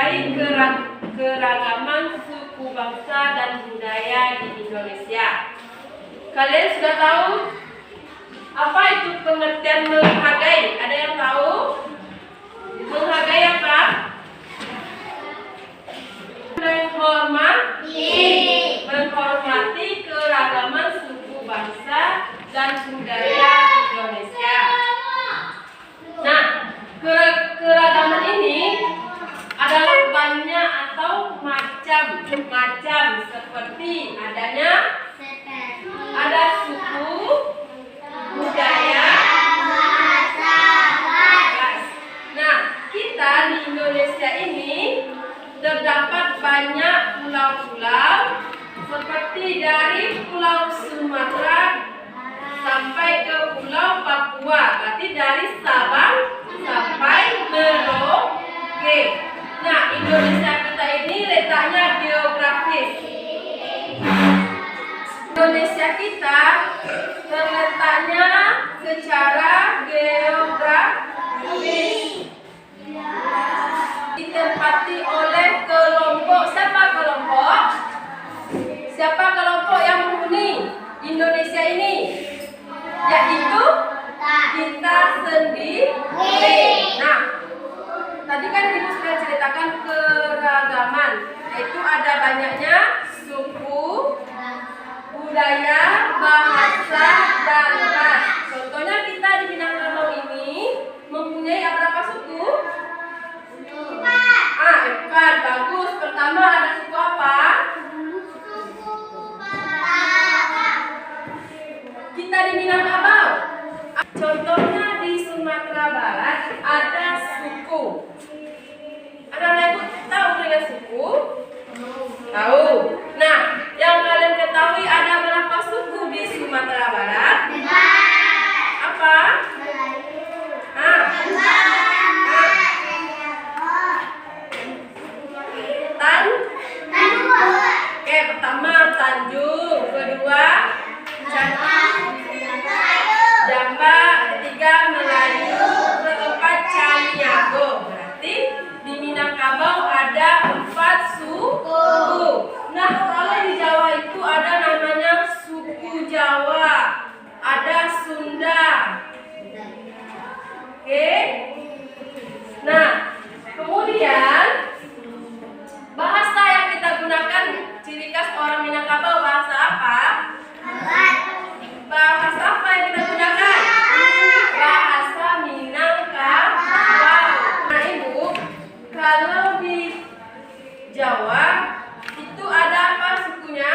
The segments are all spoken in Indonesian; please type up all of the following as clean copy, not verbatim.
menghargai keragaman suku bangsa dan budaya di Indonesia. Kalian sudah tahu apa itu pengertian menghargai? Ada yang tahu? Menghargai apa? Menghormati keragaman suku bangsa dan budaya Indonesia. Nah, keragaman ini adalah banyak atau macam seperti ada suku, budaya, bahasa. Nah, kita di Indonesia ini terdapat banyak pulau-pulau seperti dari Pulau Sumatera sampai ke Pulau Papua, berarti dari Sabang sampai Merauke. Nah, Indonesia kita ini letaknya geografis. Indonesia kita terletaknya secara geografis ditempati oleh kelompok. Siapa kelompok yang menghuni Indonesia ini? Yaitu kita sendiri. Nah, tadi kan Ibu sudah ceritakan keragaman, yaitu ada banyaknya suku, budaya, bahasa, dan ras. Contohnya kita di Minangkabau ini mempunyai berapa suku? 4. Bagus. Pertama ada suku apa? Kita di Minangkabau. Contohnya di Sumatera Barat ada suku. Ada yang tahu dengan suku? Tahu. Nah, yang kalian ketahui ada berapa suku di Sumatera Barat? Apa? Oke, pertama Tanjung, kedua Jamba, ketiga Melayu, keempat Caniago. Berarti di Minangkabau ada 4 suku. Nah, kalau di Jawa itu ada namanya suku Jawa, ada Sunda. Oke. Nah, kemudian bahasa yang kita gunakan, ciri khas orang Minangkabau, bahasa apa? Bahasa apa yang kita gunakan? Bahasa Minangkabau. Nah, Ibu, kalau di Jawa itu ada apa sukunya?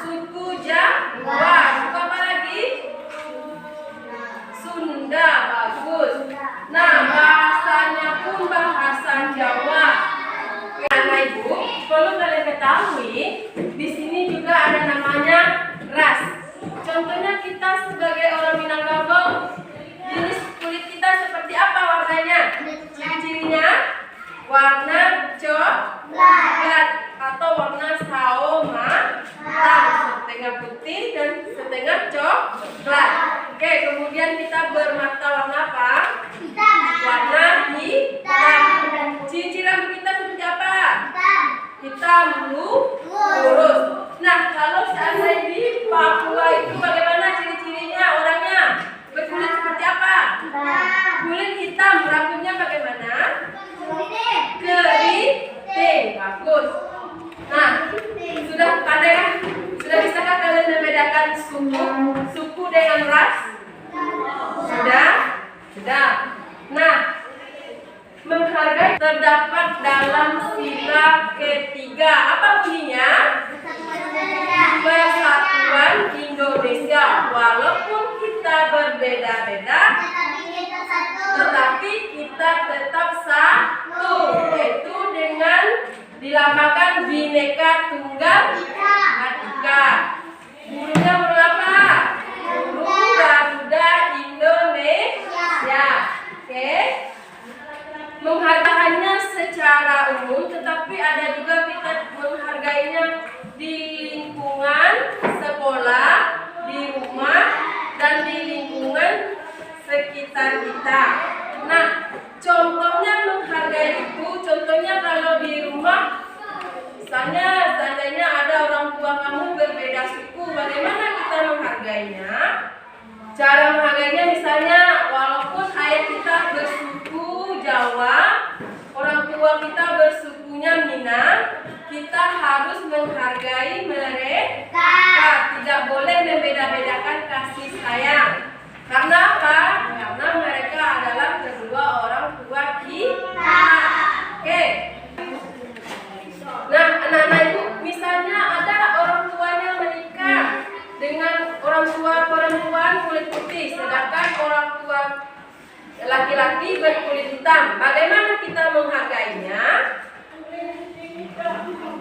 Suku Jawa. Suku apa lagi? Sunda. Bagus. Nah, bahasanya pun bahasa Jawa. Karena Ibu, perlu kalian ketahui, di sini juga ada namanya ras. Contohnya kita sebagai orang Minangkabau, jenis kulit kita seperti apa warnanya? Ciri-cirinya warna coklat atau warna sawo matang, setengah putih dan setengah coklat. Oke, kemudian kita bermata warna apa? Warna hitam. Ciri-ciri rambut kita seperti apa? Hitam, lurus. Nah, kalau seandainya di Papua itu bagaimana ciri-cirinya orangnya? Berkulit seperti apa? Kulit hitam, rambutnya bagaimana? Keriting. Bagus. Nah, sudah pandai kan? Sudah bisakah kalian membedakan suku dengan ras? Sudah. Nah, menghargai terdapat dalam sila ketiga. Apa bunyinya? Persatuan Indonesia. Walaupun kita berbeda-beda, tetapi kita tetap satu, yaitu dengan dilambangkan Bhinneka Tunggal Ika. Gurunya berapa? Guru Garuda Indonesia. Oke. Menghargainya secara umum, tetapi ada juga kita menghargainya di lingkungan sekolah, di rumah, dan di lingkungan sekitar kita. Nah, contohnya menghargai itu, contohnya Jawa, orang tua kita bersukunya Minang, kita harus menghargai mereka. Tidak boleh membeda-bedakan kasih sayang. Karena apa? Karena mereka adalah kedua orang tua kita. Oke. Nah, anak-anak ibu, misalnya ada orang tuanya menikah dengan orang tua perempuan kulit putih, sedangkan orang tua laki-laki berkulit hitam. Bagaimana kita menghargainya?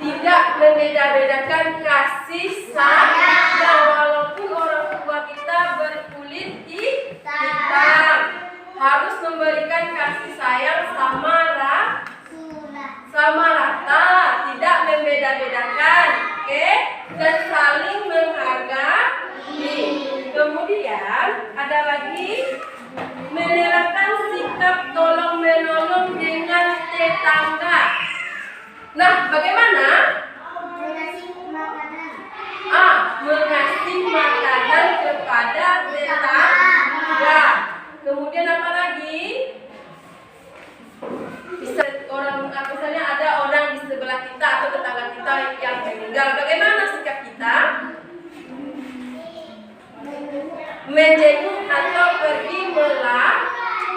Tidak membeda-bedakan kasih sayang, walaupun orang tua kita berkulit hitam, harus memberikan kasih sayang sama rata, tidak membeda-bedakan, oke? Dan saling menghargai. Kemudian ada lagi menerapkan sikap tolong menolong dengan tetangga. Nah, bagaimana? Mengasih makanan kepada tetangga. Kemudian apa lagi? Misalnya ada orang di sebelah kita atau tetangga kita yang meninggal. Bagaimana sikap kita? Menjenguk atau pergi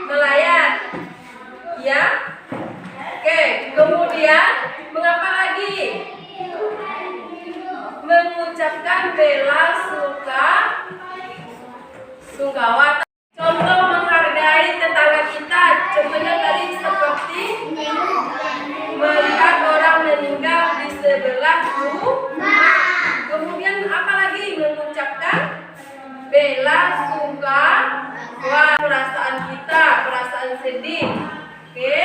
melayat. Ya? Oke, kemudian mengapa lagi? Mengucapkan bela sungkawa. Contoh menghargai tetangga kita. Contohnya tadi seperti melihat orang meninggal di sebelah rumah. Kemudian apa lagi? Mengucapkan bela sungkawa, perasaan kita, perasaan sedih. Oke.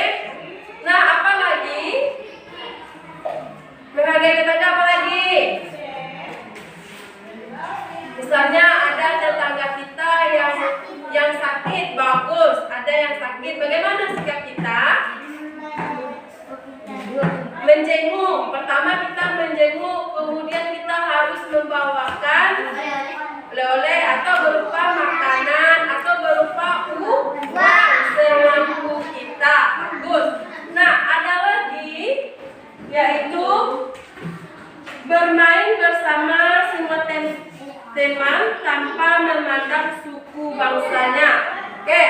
Nah, apa lagi? Menghargai tetangga apa lagi? Misalnya ada tetangga kita yang sakit, bagus. Ada yang sakit, bagaimana sikap kita? Menjenguk. Pertama kita menjenguk, kemudian kita harus membawakan oleh-oleh atau berupa makanan atau berupa uang semampu kita. Bagus. Nah, ada lagi yaitu bermain bersama semua teman tanpa memandang suku bangsanya. Oke.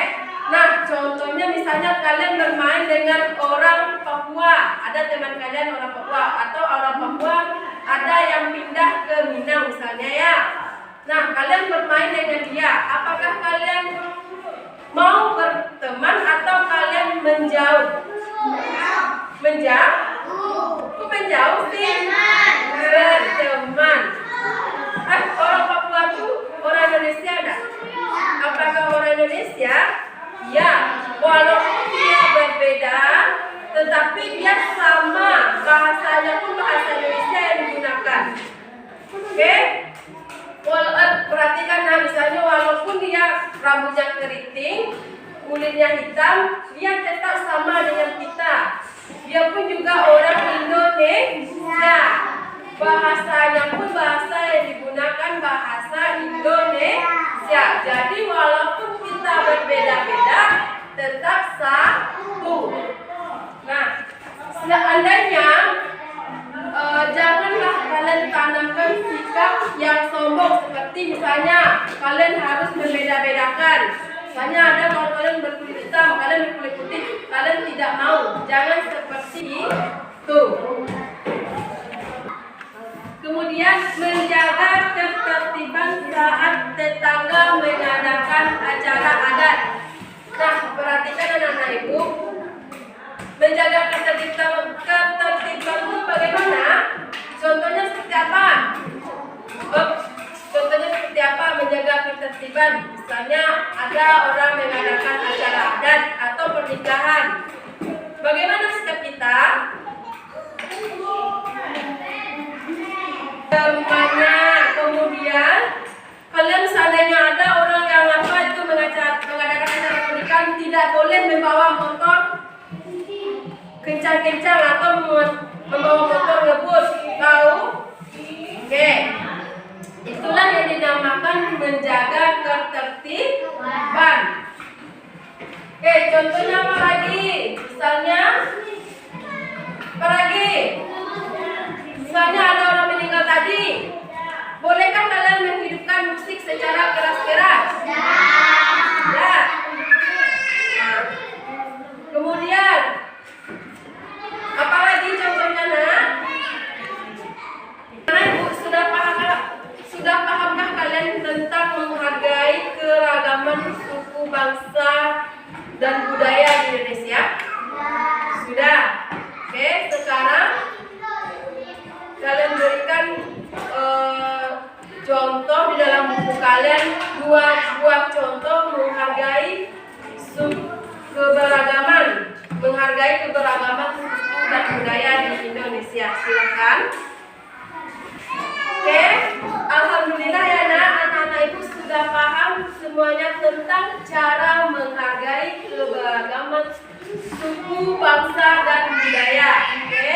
Nah, contohnya misalnya kalian bermain dengan orang Papua, ada teman kalian orang Papua, atau orang Papua ada yang pindah ke Minang misalnya ya. Nah, kalian bermain dengan dia. Apakah kalian mau berteman atau kalian menjauh? Menjauh? Kok menjauh sih? Berteman. Orang Papua itu orang Indonesia ada? Apakah orang Indonesia? Ya, walaupun dia berbeda, tetapi dia sama. Bahasanya pun bahasa Indonesia yang digunakan. Oke? Perhatikan, nah misalnya walaupun dia rambutnya keriting, kulitnya hitam, dia tetap sama dengan kita. Dia pun juga orang Indonesia. Bahasanya pun bahasa yang digunakan bahasa Indonesia. Jadi walaupun kita berbeda-beda, tetap satu. Nah, seandainya janganlah kalian tanamkan sikap yang sombong, seperti misalnya kalian harus membeda-bedakan. Misalnya ada kalau kalian berkulit hitam, kalian berkulit putih, kalian tidak mau. Jangan seperti itu. Kemudian menjaga ketertiban saat tetangga mengadakan acara adat. Nah, perhatikan anak-anak ibu, menjaga ketertiban itu bagaimana? Contohnya seperti apa? Contohnya seperti apa menjaga ketertiban? Misalnya ada orang mengadakan acara adat atau pernikahan. Bagaimana sikap kita? Rumahnya, kemudian kalian seandainya ada orang yang mengadakan acara pernikahan, tidak boleh membawa motor kencang-kencang atau membawa motor ngebut, tahu? Oke, itulah yang dinamakan menjaga ketertiban. Oke, contohnya apa lagi? menghargai keberagaman suku dan budaya di Indonesia. Silakan. Oke, alhamdulillah ya nak, anak-anak ibu sudah paham semuanya tentang cara menghargai keberagaman suku, bangsa, dan budaya. Oke,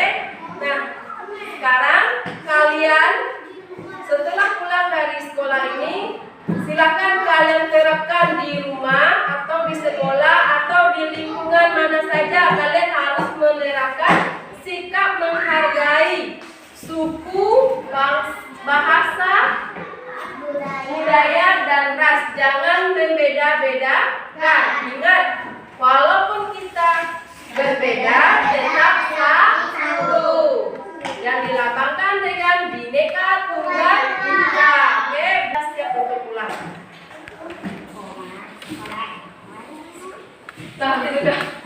nah sekarang kalian setelah pulang dari sekolah ini, silakan kalian terapkan di rumah atau di sekolah atau di lingkungan mana saja. Kalian harus menerapkan sikap menghargai suku, bahasa, budaya, dan ras. Jangan membeda-bedakan. Ingat, walaupun kita berbeda, tetap satu. Yang dilambangkan dengan Bhinneka Tunggal Ika. Oke, siap untuk pulang. Nah, sudah.